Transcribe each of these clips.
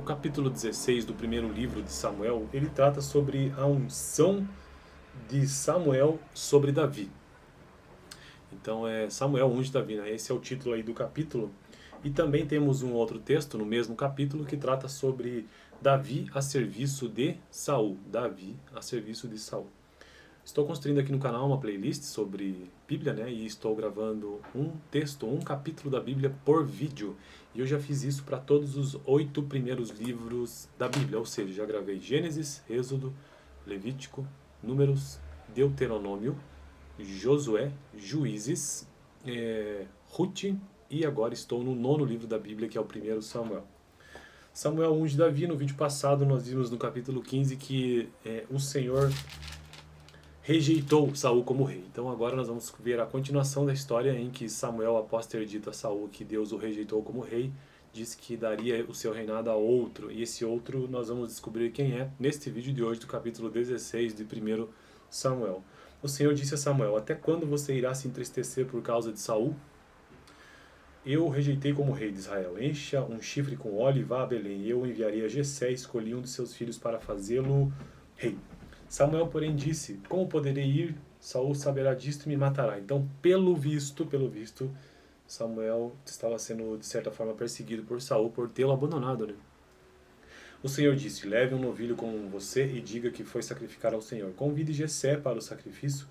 capítulo 16 do primeiro livro de Samuel, ele trata sobre a unção de Samuel sobre Davi. Então Samuel unge Davi, né? Esse é o título aí do capítulo. E também temos um outro texto no mesmo capítulo que trata sobre Davi a serviço de Saul. Davi a serviço de Saul. Estou construindo aqui no canal uma playlist sobre Bíblia, né? E estou gravando um texto, um capítulo da Bíblia por vídeo. E eu já fiz isso para todos os 8 primeiros livros da Bíblia. Ou seja, já gravei Gênesis, Êxodo, Levítico, Números, Deuteronômio, Josué, Juízes, Ruth, e agora estou no 9º livro da Bíblia, que é o 1º Samuel. Samuel unge Davi. No vídeo passado nós vimos no capítulo 15 que o Senhor rejeitou Saul como rei. Então agora nós vamos ver a continuação da história em que Samuel, após ter dito a Saul que Deus o rejeitou como rei, disse que daria o seu reinado a outro. E esse outro nós vamos descobrir quem é neste vídeo de hoje do capítulo 16 de 1º Samuel. O Senhor disse a Samuel: até quando você irá se entristecer por causa de Saul? Eu o rejeitei como rei de Israel. Encha um chifre com óleo e vá a Belém. Eu enviarei a Jessé, escolhi um de seus filhos para fazê-lo rei. Samuel, porém, disse: como poderei ir? Saul saberá disto e me matará. Então, pelo visto, Samuel estava sendo, de certa forma, perseguido por Saul por tê-lo abandonado, né? O Senhor disse: leve um novilho com você e diga que foi sacrificar ao Senhor. Convide Jessé para o sacrifício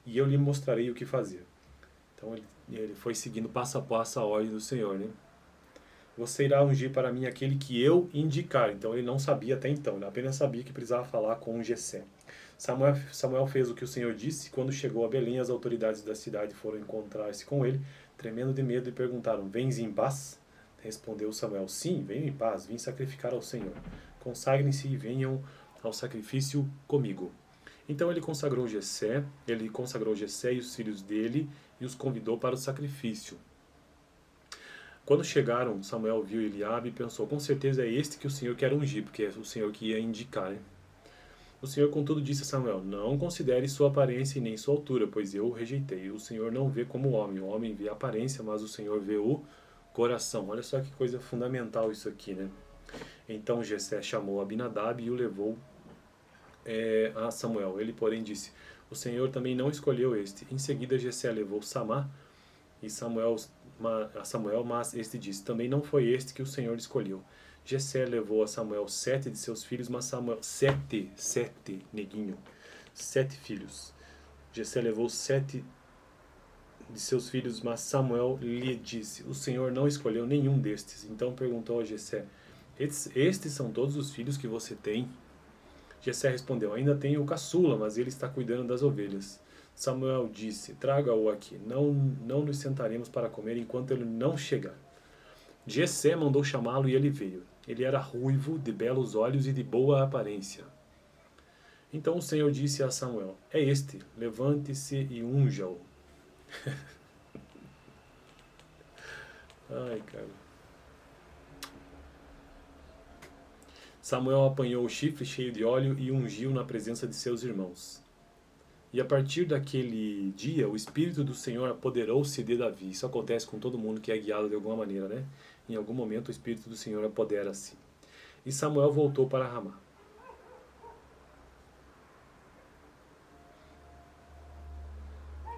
e eu lhe mostrarei o que fazer. Então ele foi seguindo passo a passo a ordem do Senhor, né? Você irá ungir para mim aquele que eu indicar. Então ele não sabia até então, ele apenas sabia que precisava falar com Jessé. Samuel fez o que o Senhor disse. Quando chegou a Belém, as autoridades da cidade foram encontrar-se com ele, tremendo de medo, e perguntaram: vens em paz? Respondeu Samuel: sim, venho em paz, vim sacrificar ao Senhor. Consagrem-se e venham ao sacrifício comigo. Então ele consagrou Jessé e os filhos dele e os convidou para o sacrifício. Quando chegaram, Samuel viu Eliabe e pensou: com certeza é este que o Senhor quer ungir, porque é o Senhor que ia indicar, né? O Senhor, contudo, disse a Samuel: não considere sua aparência e nem sua altura, pois eu o rejeitei. O Senhor não vê como o homem vê a aparência, mas o Senhor vê o coração. Olha só que coisa fundamental isso aqui, né? Então Jessé chamou Abinadab e o levou a Samuel. Ele, porém, disse: o Senhor também não escolheu este. Em seguida Jessé levou Samá a Samuel, mas este disse: também não foi este que o Senhor escolheu. Jessé levou a Samuel 7 de seus filhos, mas Samuel... Sete, neguinho. 7 filhos. Jessé levou 7 de seus filhos, mas Samuel lhe disse: o Senhor não escolheu nenhum destes. Então perguntou a Jessé: estes são todos os filhos que você tem? Jessé respondeu: ainda tenho o caçula, mas ele está cuidando das ovelhas. Samuel disse: traga-o aqui, não nos sentaremos para comer enquanto ele não chegar. Jessé mandou chamá-lo e ele veio. Ele era ruivo, de belos olhos e de boa aparência. Então o Senhor disse a Samuel: é este, levante-se e unja-o. Ai, cara. Samuel apanhou o chifre cheio de óleo e ungiu na presença de seus irmãos. E a partir daquele dia, o Espírito do Senhor apoderou-se de Davi. Isso acontece com todo mundo que é guiado de alguma maneira, né? Em algum momento o Espírito do Senhor apodera-se. E Samuel voltou para Ramá.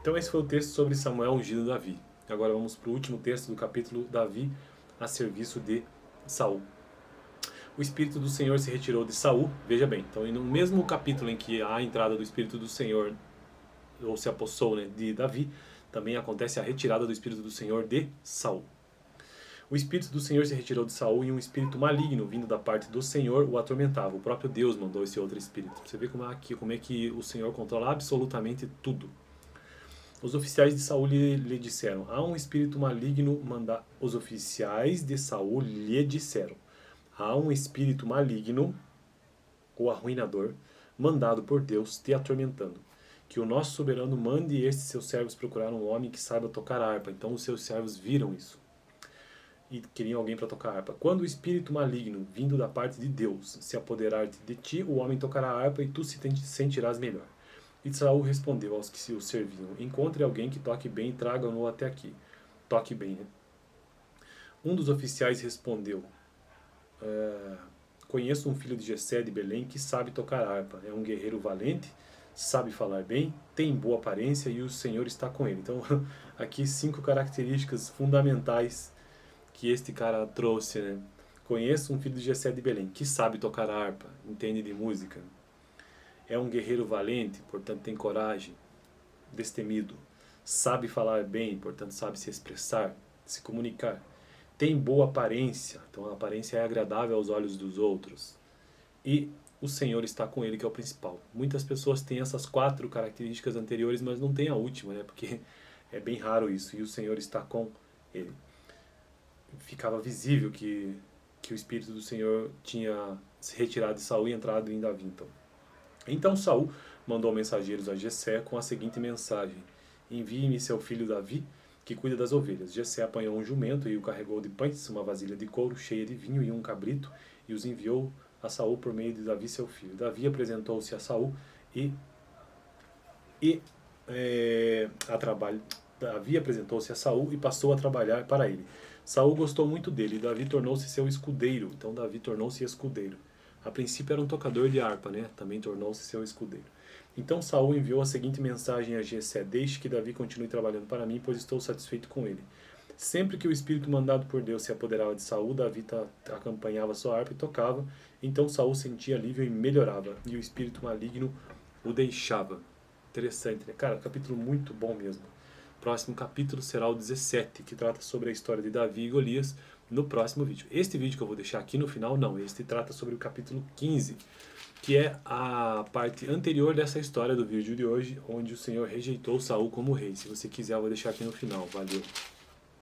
Então esse foi o texto sobre Samuel ungindo Davi. Agora vamos para o último texto do capítulo: Davi a serviço de Saul. O Espírito do Senhor se retirou de Saul. Veja bem, então no mesmo capítulo em que há a entrada do Espírito do Senhor, ou se apossou, né, de Davi, também acontece a retirada do Espírito do Senhor de Saul. O Espírito do Senhor se retirou de Saul e um espírito maligno vindo da parte do Senhor o atormentava. O próprio Deus mandou esse outro espírito. Você vê como é que o Senhor controla absolutamente tudo. Os oficiais de Saul lhe disseram: há um espírito maligno Os oficiais de Saul lhe disseram: há um espírito maligno, o arruinador, mandado por Deus, te atormentando. Que o nosso soberano mande estes seus servos procurar um homem que saiba tocar harpa. Então os seus servos viram isso e queriam alguém para tocar harpa. Quando o espírito maligno, vindo da parte de Deus, se apoderar de ti, o homem tocará harpa e tu se sentirás melhor. E Saul respondeu aos que o serviam: encontre alguém que toque bem e traga-no até aqui. Toque bem, né? Um dos oficiais respondeu: conheço um filho de Jessé de Belém que sabe tocar harpa, é um guerreiro valente, sabe falar bem, tem boa aparência e o Senhor está com ele. Então, aqui 5 características fundamentais que este cara trouxe, né? Conheço um filho de Jessé de Belém que sabe tocar harpa, entende de música. É um guerreiro valente, portanto tem coragem, destemido. Sabe falar bem, portanto sabe se expressar, se comunicar. Tem boa aparência, então a aparência é agradável aos olhos dos outros. E o Senhor está com ele, que é o principal. Muitas pessoas têm essas 4 características anteriores, mas não tem a última, né? Porque é bem raro isso. E o Senhor está com ele. Ficava visível que o Espírito do Senhor tinha se retirado de Saul e entrado em Davi. Então Saul mandou mensageiros a Jessé com a seguinte mensagem: envie-me seu filho Davi, que cuida das ovelhas. Jessé apanhou um jumento e o carregou de pães, uma vasilha de couro cheia de vinho e um cabrito, e os enviou a Saul por meio de Davi seu filho. Davi apresentou-se a Saul Davi apresentou-se a Saul e passou a trabalhar para ele. Saul gostou muito dele e Davi tornou-se seu escudeiro. Então Davi tornou-se escudeiro. A princípio era um tocador de harpa, né? Também tornou-se seu escudeiro. Então Saul enviou a seguinte mensagem a Jessé: deixe que Davi continue trabalhando para mim, pois estou satisfeito com ele. Sempre que o espírito mandado por Deus se apoderava de Saul, Davi acompanhava sua harpa e tocava. Então Saul sentia alívio e melhorava, e o espírito maligno o deixava. Interessante, né? Cara, capítulo muito bom mesmo. Próximo capítulo será o 17, que trata sobre a história de Davi e Golias, no próximo vídeo. Este vídeo que eu vou deixar aqui no final, não, este trata sobre o capítulo 15, que é a parte anterior dessa história do vídeo de hoje, onde o Senhor rejeitou Saul como rei. Se você quiser, eu vou deixar aqui no final. Valeu!